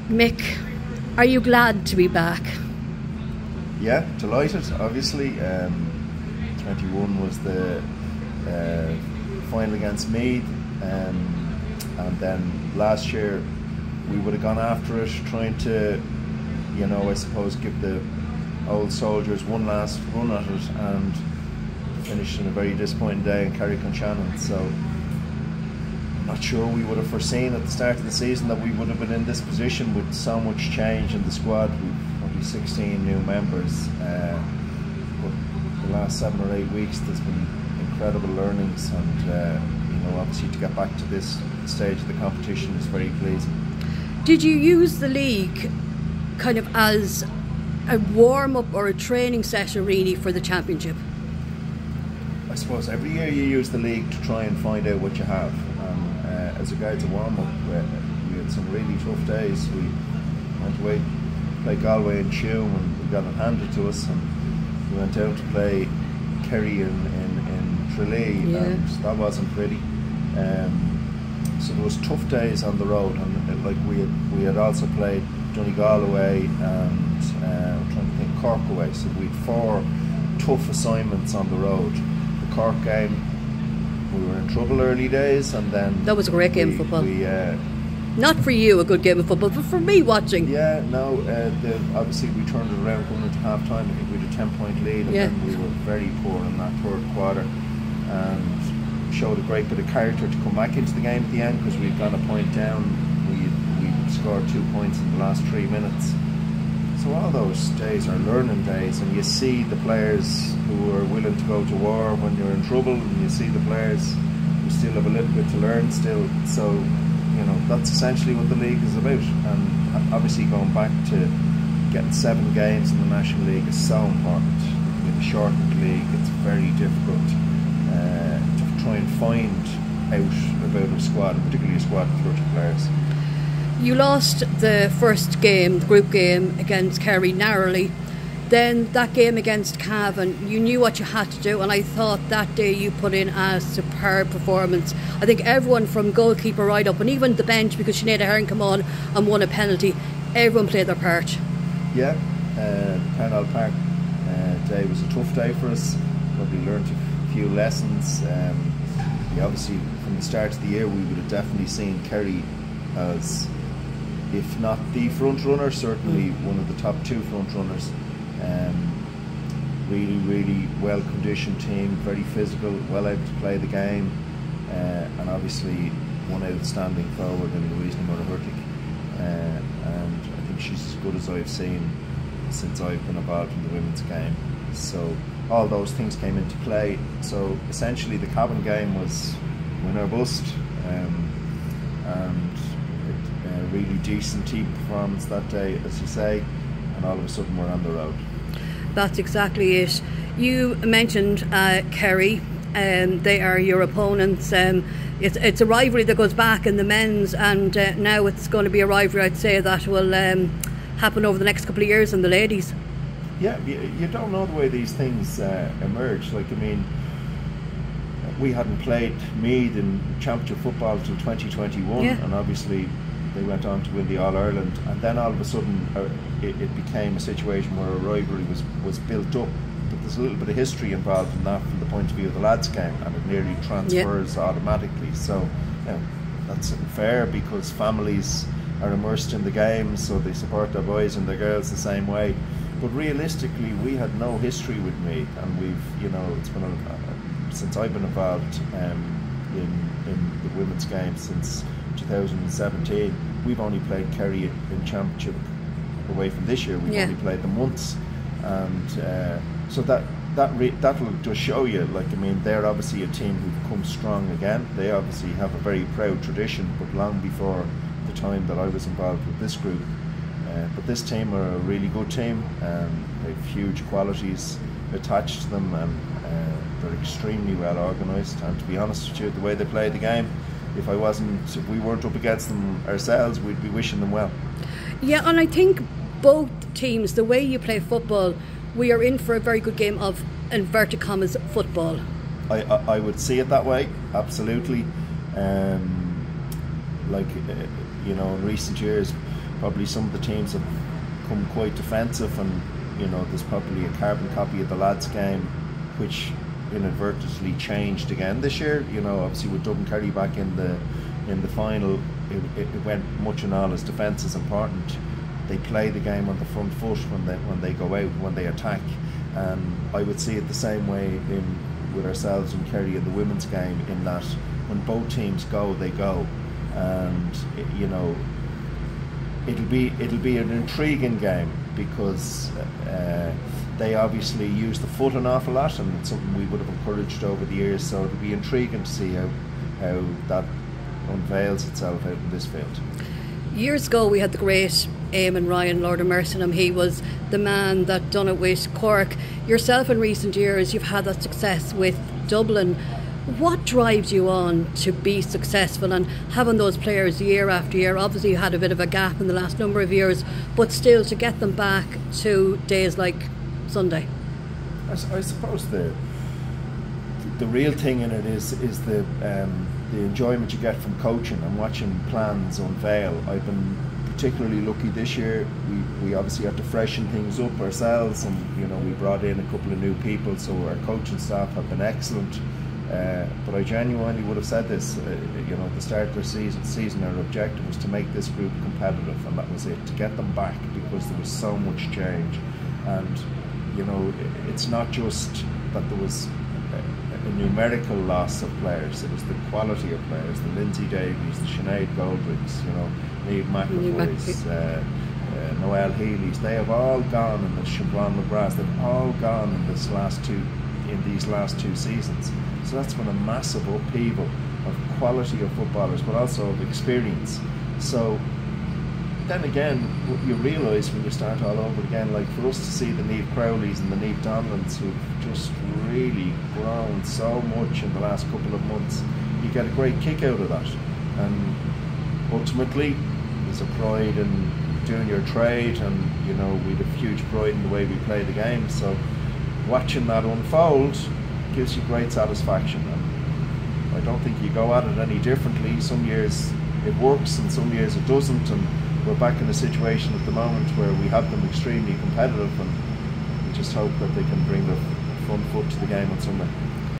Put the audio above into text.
Mick, are you glad to be back? Yeah, delighted, obviously. 21 was the final against Meath, and then last year we would have gone after it, trying to, I suppose, give the old soldiers one last run at it, and finished in a very disappointing day in Kerry. So I'm not sure we would have foreseen at the start of the season that we would have been in this position with so much change in the squad. We've probably 16 new members, but the last 7 or 8 weeks there's been incredible learnings, and obviously to get back to this stage of the competition is very pleasing. Did you use the league kind of as a warm-up or a training session really for the championship? I suppose every year you use the league to try and find out what you have, and as regards a warm-up, we had some really tough days. We went away to play Galway and Tuam, and we got it handed to us, and we went out to play Kerry in Tralee, and that wasn't pretty. So there was tough days on the road, and like we had also played Donegal away, and I'm trying to think, Cork away. So we had 4 tough assignments on the road. The Cork game, we were in trouble early days, and then that was a great game of football. Not for you a good game of football, but for me watching. Yeah, no. Obviously we turned it around coming into half time. I think we had a 10-point lead, and then we were very poor in that third quarter, and showed a great bit of character to come back into the game at the end, because we'd gone a point down. We scored 2 points in the last 3 minutes. So all those days are learning days, and you see the players who are willing to go to war when you're in trouble, and you see the players who still have a little bit to learn still. So that's essentially what the league is about, and obviously going back to getting 7 games in the National League is so important. With a shortened league, it's very difficult to try and find out about a squad, particularly a squad of 30 players. You lost the first game, the group game against Kerry, narrowly. Then that game against Cavan, you knew what you had to do, and I thought that day you put in a superb performance. I think everyone from goalkeeper right up, and even the bench, because Sinead Heron came on and won a penalty, everyone played their part. Yeah, Parnell Park day was a tough day for us. Probably learnt a few lessons. Obviously from the start of the year we would have definitely seen Kerry as, if not the front runner, certainly one of the top 2 front runners. Really well conditioned team, very physical, well able to play the game, and obviously one outstanding forward in Louise Murray-Hurtig, and I think she's as good as I've seen since I've been involved in the women's game. So all those things came into play. So essentially the Cavan game was win or bust, and a really decent team performance that day, as you say, and all of a sudden we're on the road. That's exactly it. You mentioned Kerry, they are your opponents. It's a rivalry that goes back in the men's, and now it's going to be a rivalry, I'd say, that will happen over the next couple of years in the ladies. Yeah, you don't know the way these things emerge. Like, I mean, we hadn't played Meath in championship football until 2021, and obviously they went on to win the All-Ireland, and then all of a sudden it became a situation where a rivalry was built up. But there's a little bit of history involved in that from the point of view of the lads' game, and it nearly transfers automatically. So that's unfair, because families are immersed in the game, so they support their boys and their girls the same way. But realistically, we had no history with Meath, and we've, it's been since I've been involved in the women's game since 2017. We've only played Kerry in championship away from this year. We've only played them once, and so that'll just show you. Like, I mean, they're obviously a team who've come strong again. They obviously have a very proud tradition, but long before the time that I was involved with this group. But this team are a really good team. They have huge qualities attached to them, and they're extremely well organised. And to be honest with you, the way they play the game, if we weren't up against them ourselves, we'd be wishing them well. Yeah, and I think both teams, the way you play football, we are in for a very good game of inverted commas football. I would see it that way, absolutely. In recent years, probably some of the teams have come quite defensive, and you know, there's probably a carbon copy of the lads' game, which inadvertently changed again this year. You know, obviously with Dublin Kerry back in the final, it went much and all as defence is important. They play the game on the front foot when they go out, when they attack, and I would see it the same way with ourselves and Kerry in the women's game, in that when both teams go, they go, and you know, it'll be an intriguing game, because they obviously use the foot an awful lot, and it's something we would have encouraged over the years, so it'll be intriguing to see how that unveils itself out in this field. Years ago we had the great Eamon Ryan, Lord of mercy on him. He was the man that done it with Cork. Yourself, in recent years, you've had that success with Dublin. What drives you on to be successful, and having those players year after year? Obviously you had a bit of a gap in the last number of years, but still to get them back to days like Sunday. I suppose the real thing in it is the enjoyment you get from coaching and watching plans unveil. I've been particularly lucky this year. We obviously had to freshen things up ourselves, and you know, we brought in a couple of new people, so our coaching staff have been excellent. But I genuinely would have said this, you know, at the start of the season, our objective was to make this group competitive, and that was it, to get them back, because there was so much change. And you know, it's not just that there was a numerical loss of players, it was the quality of players, the Lindsay Davies, the Sinead Goldricks, you know, Niamh McAvoy's, Noelle Healy's, they have all gone, in the Siobhan McGrath, they've all gone in these last two seasons. So that's been a massive upheaval of quality of footballers, but also of experience. So then again, what you realise when you start all over again, like for us to see the Niamh Crowleys and the Niamh Donlans, who've just really grown so much in the last couple of months, you get a great kick out of that. And ultimately, there's a pride in doing your trade, and you know, we have huge pride in the way we play the game. So watching that unfold gives you great satisfaction, and I don't think you go at it any differently. Some years it works and some years it doesn't, and we're back in a situation at the moment where we have them extremely competitive, and we just hope that they can bring the front foot to the game on Sunday.